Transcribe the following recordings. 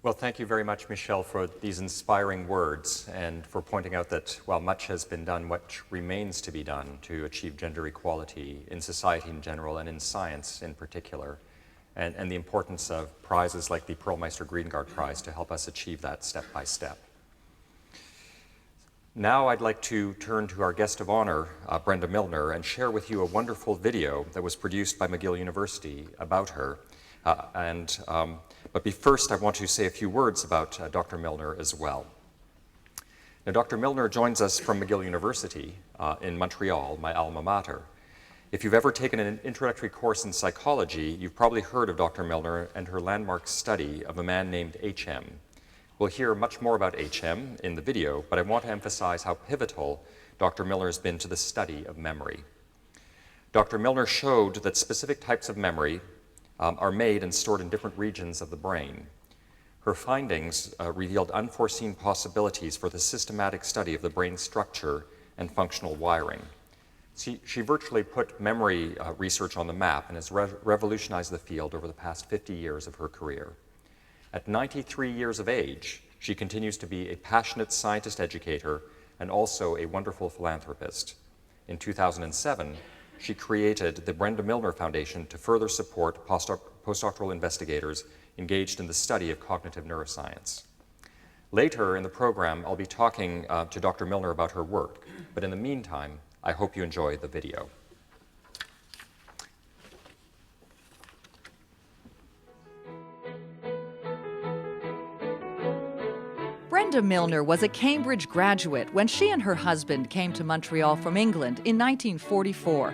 Well, thank you very much, Michelle, for these inspiring words and for pointing out that while much has been done, much remains to be done to achieve gender equality in society in general and in science in particular, and the importance of prizes like the Meister Greengard Prize to help us achieve that step by step. Now I'd like to turn to our guest of honor, Brenda Milner, and share with you a wonderful video that was produced by McGill University about her. But first, I want to say a few words about Dr. Milner as well. Now, Dr. Milner joins us from McGill University in Montreal, my alma mater. If you've ever taken an introductory course in psychology, you've probably heard of Dr. Milner and her landmark study of a man named H.M. We'll hear much more about H.M. in the video, but I want to emphasize how pivotal Dr. Milner has been to the study of memory. Dr. Milner showed that specific types of memory are made and stored in different regions of the brain. Her findings revealed unforeseen possibilities for the systematic study of the brain's structure and functional wiring. She virtually put memory research on the map and has revolutionized the field over the past 50 years of her career. At 93 years of age, she continues to be a passionate scientist-educator and also a wonderful philanthropist. In 2007, she created the Brenda Milner Foundation to further support postdoctoral investigators engaged in the study of cognitive neuroscience. Later in the program, I'll be talking to Dr. Milner about her work, but in the meantime, I hope you enjoy the video. Brenda Milner was a Cambridge graduate when she and her husband came to Montreal from England in 1944.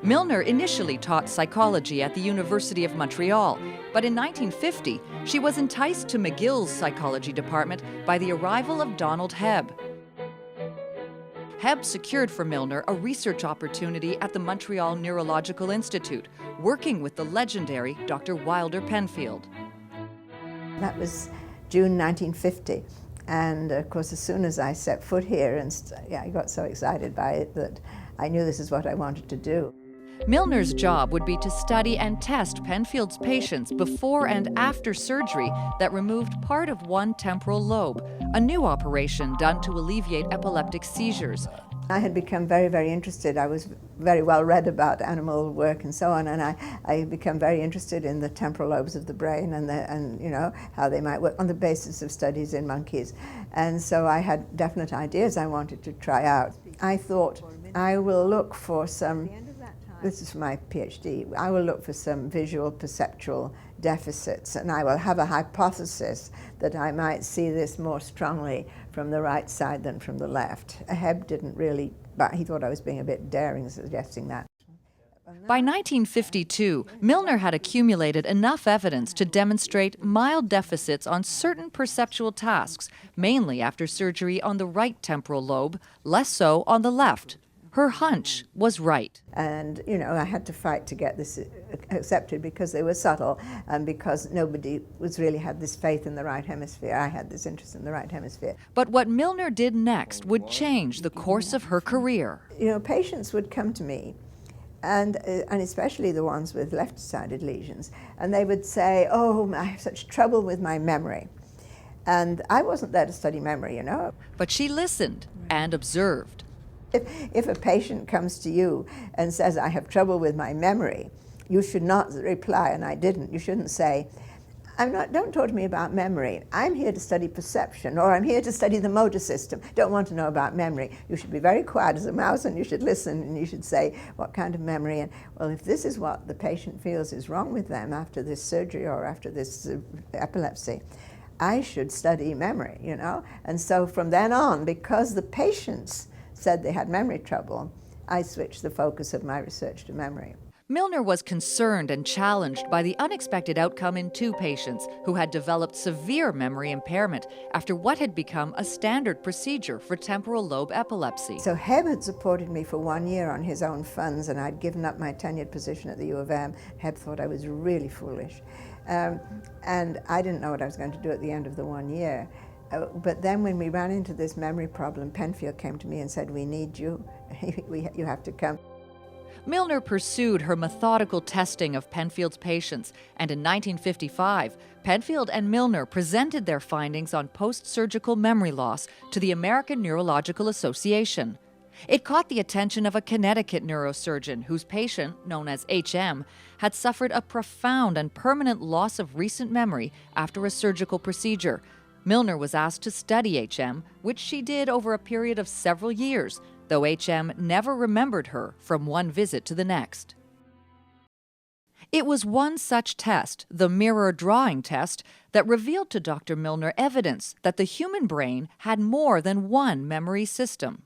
Milner initially taught psychology at the University of Montreal, but in 1950, she was enticed to McGill's psychology department by the arrival of Donald Hebb. Hebb secured for Milner a research opportunity at the Montreal Neurological Institute, working with the legendary Dr. Wilder Penfield. That was June 1950, and of course as soon as I set foot here, I got so excited by it that I knew this is what I wanted to do. Milner's job would be to study and test Penfield's patients before and after surgery that removed part of one temporal lobe, a new operation done to alleviate epileptic seizures. I had become very, very interested. I was very well read about animal work and so on, and I had become very interested in the temporal lobes of the brain and you know, how they might work on the basis of studies in monkeys. And so I had definite ideas I wanted to try out. I thought, I will look for some, this is for my PhD, I will look for some visual perceptual deficits, and I will have a hypothesis that I might see this more strongly from the right side than from the left. Hebb didn't really, but he thought I was being a bit daring suggesting that. By 1952, Milner had accumulated enough evidence to demonstrate mild deficits on certain perceptual tasks, mainly after surgery on the right temporal lobe, less so on the left. Her hunch was right. And, you know, I had to fight to get this accepted because they were subtle and because nobody really had this faith in the right hemisphere. I had this interest in the right hemisphere. But what Milner did next would change the course of her career. You know, patients would come to me, and especially the ones with left-sided lesions, and they would say, oh, I have such trouble with my memory. And I wasn't there to study memory, you know. But she listened and observed. If a patient comes to you and says, I have trouble with my memory, you should not reply, and I didn't. You shouldn't say, don't talk to me about memory. I'm here to study perception, or I'm here to study the motor system. Don't want to know about memory. You should be very quiet as a mouse, and you should listen, and you should say, what kind of memory? And, well, if this is what the patient feels is wrong with them after this surgery or after this epilepsy, I should study memory, you know? And so from then on, because the patients said they had memory trouble, I switched the focus of my research to memory. Milner was concerned and challenged by the unexpected outcome in two patients who had developed severe memory impairment after what had become a standard procedure for temporal lobe epilepsy. So Hebb had supported me for 1 year on his own funds, and I'd given up my tenured position at the U of M. Hebb thought I was really foolish. And I didn't know what I was going to do at the end of the 1 year. But then when we ran into this memory problem, Penfield came to me and said, we need you. You have to come. Milner pursued her methodical testing of Penfield's patients, and in 1955, Penfield and Milner presented their findings on post-surgical memory loss to the American Neurological Association. It caught the attention of a Connecticut neurosurgeon whose patient, known as HM, had suffered a profound and permanent loss of recent memory after a surgical procedure. Milner was asked to study HM, which she did over a period of several years, though HM never remembered her from one visit to the next. It was one such test, the mirror drawing test, that revealed to Dr. Milner evidence that the human brain had more than one memory system.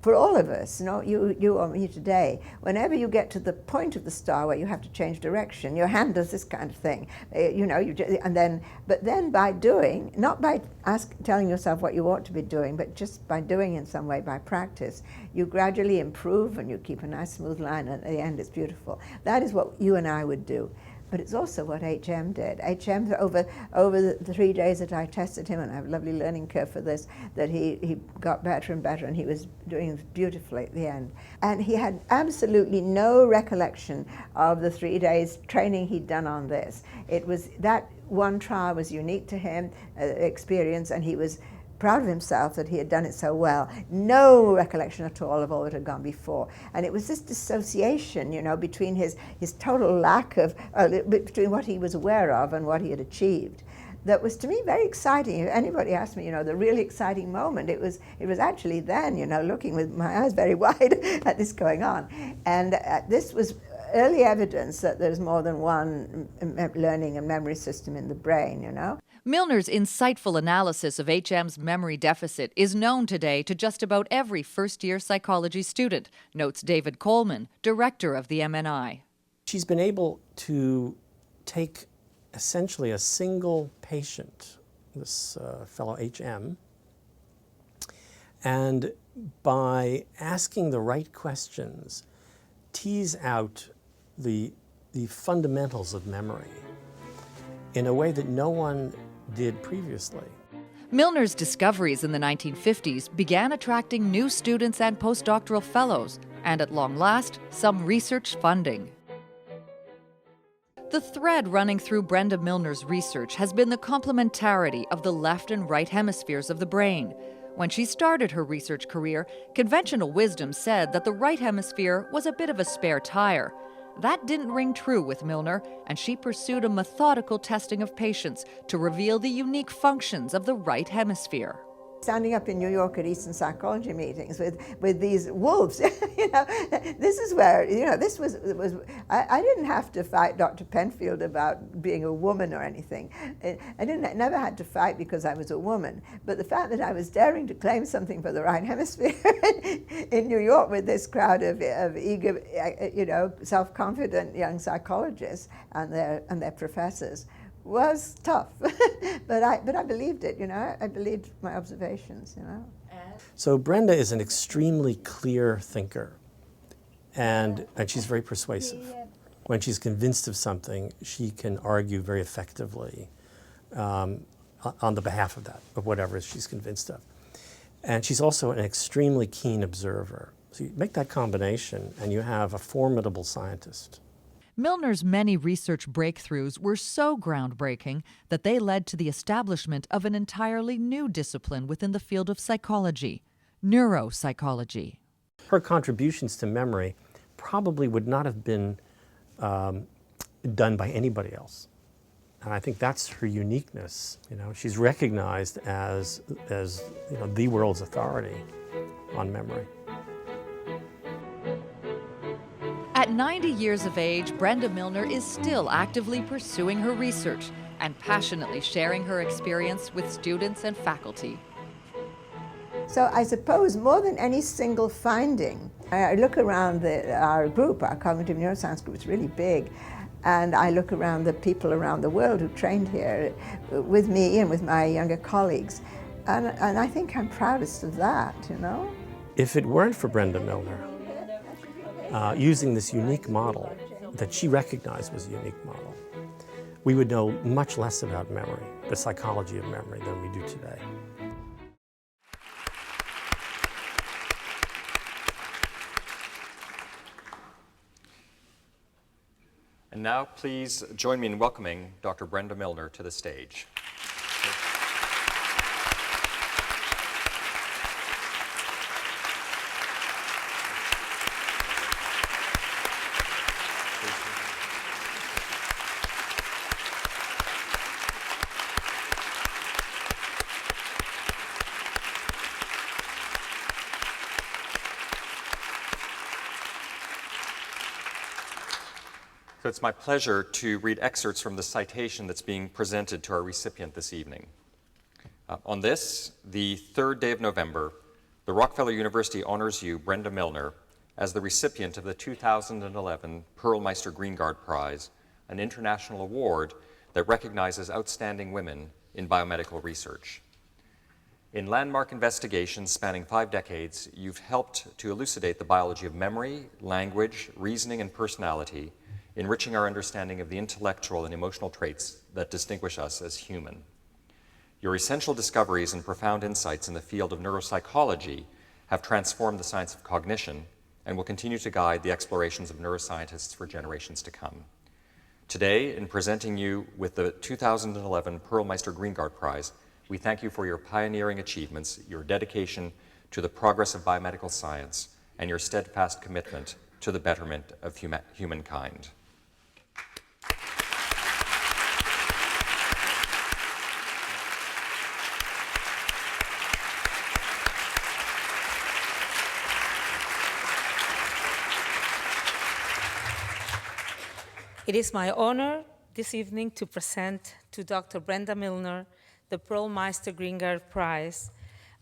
For all of us, you or me today, whenever you get to the point of the star where you have to change direction, your hand does this kind of thing, but then by doing, not by telling yourself what you ought to be doing, but just by doing in some way, by practice, you gradually improve and you keep a nice smooth line, and at the end it's beautiful. That is what you and I would do. But it's also what HM did. HM, over the 3 days that I tested him, and I have a lovely learning curve for this, that he got better and better, and he was doing beautifully at the end. And he had absolutely no recollection of the 3 days training he'd done on this. It was, that one trial was unique to him, experience, and he was proud of himself that he had done it so well. No recollection at all of all that had gone before. And it was this dissociation, between his total lack of, between what he was aware of and what he had achieved, that was to me very exciting. If anybody asked me, the really exciting moment, it was actually then, looking with my eyes very wide at this going on. And this was early evidence that there's more than one learning and memory system in the brain, Milner's insightful analysis of HM's memory deficit is known today to just about every first-year psychology student, notes David Coleman, director of the MNI. She's been able to take essentially a single patient, this fellow HM, and by asking the right questions, tease out the fundamentals of memory in a way that no one did previously. Milner's discoveries in the 1950s began attracting new students and postdoctoral fellows, and at long last, some research funding. The thread running through Brenda Milner's research has been the complementarity of the left and right hemispheres of the brain. When she started her research career, conventional wisdom said that the right hemisphere was a bit of a spare tire. That didn't ring true with Milner, and she pursued a methodical testing of patients to reveal the unique functions of the right hemisphere. Standing up in New York at Eastern psychology meetings with these wolves, this is where, this was I didn't have to fight Dr. Penfield about being a woman or anything. I never had to fight because I was a woman. But the fact that I was daring to claim something for the right hemisphere in New York with this crowd of eager, self-confident young psychologists and their professors was tough, but I believed it, I believed my observations, So Brenda is an extremely clear thinker, and she's very persuasive. When she's convinced of something, she can argue very effectively on the behalf of of whatever she's convinced of. And she's also an extremely keen observer. So you make that combination, and you have a formidable scientist. Milner's many research breakthroughs were so groundbreaking that they led to the establishment of an entirely new discipline within the field of psychology, neuropsychology. Her contributions to memory probably would not have been done by anybody else. And I think that's her uniqueness. She's recognized as the world's authority on memory. At 90 years of age, Brenda Milner is still actively pursuing her research and passionately sharing her experience with students and faculty. So I suppose more than any single finding, I look around our group, our cognitive neuroscience group is really big, and I look around the people around the world who trained here with me and with my younger colleagues, and I think I'm proudest of that, If it weren't for Brenda Milner, using this unique model that she recognized was a unique model, we would know much less about memory, the psychology of memory, than we do today. And now please join me in welcoming Dr. Brenda Milner to the stage. So it's my pleasure to read excerpts from the citation that's being presented to our recipient this evening. On this, the third day of November, the Rockefeller University honors you, Brenda Milner, as the recipient of the 2011 Pearl Meister Greengard Prize, an international award that recognizes outstanding women in biomedical research. In landmark investigations spanning 5 decades, you've helped to elucidate the biology of memory, language, reasoning, and personality, enriching our understanding of the intellectual and emotional traits that distinguish us as human. Your essential discoveries and profound insights in the field of neuropsychology have transformed the science of cognition and will continue to guide the explorations of neuroscientists for generations to come. Today, in presenting you with the 2011 Pearl Meister Greengard Prize, we thank you for your pioneering achievements, your dedication to the progress of biomedical science, and your steadfast commitment to the betterment of humankind. It is my honor this evening to present to Dr. Brenda Milner the Pearl Meister Greengard Prize,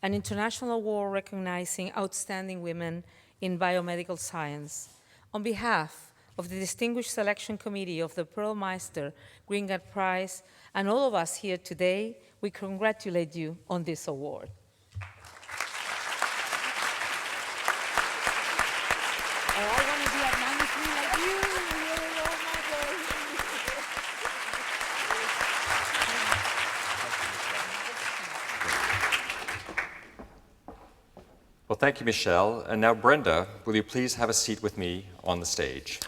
an international award recognizing outstanding women in biomedical science. On behalf of the Distinguished Selection Committee of the Pearl Meister Greengard Prize and all of us here today, we congratulate you on this award. I want to be at 93 like you. Well, thank you, Michelle. And now, Brenda, will you please have a seat with me on the stage?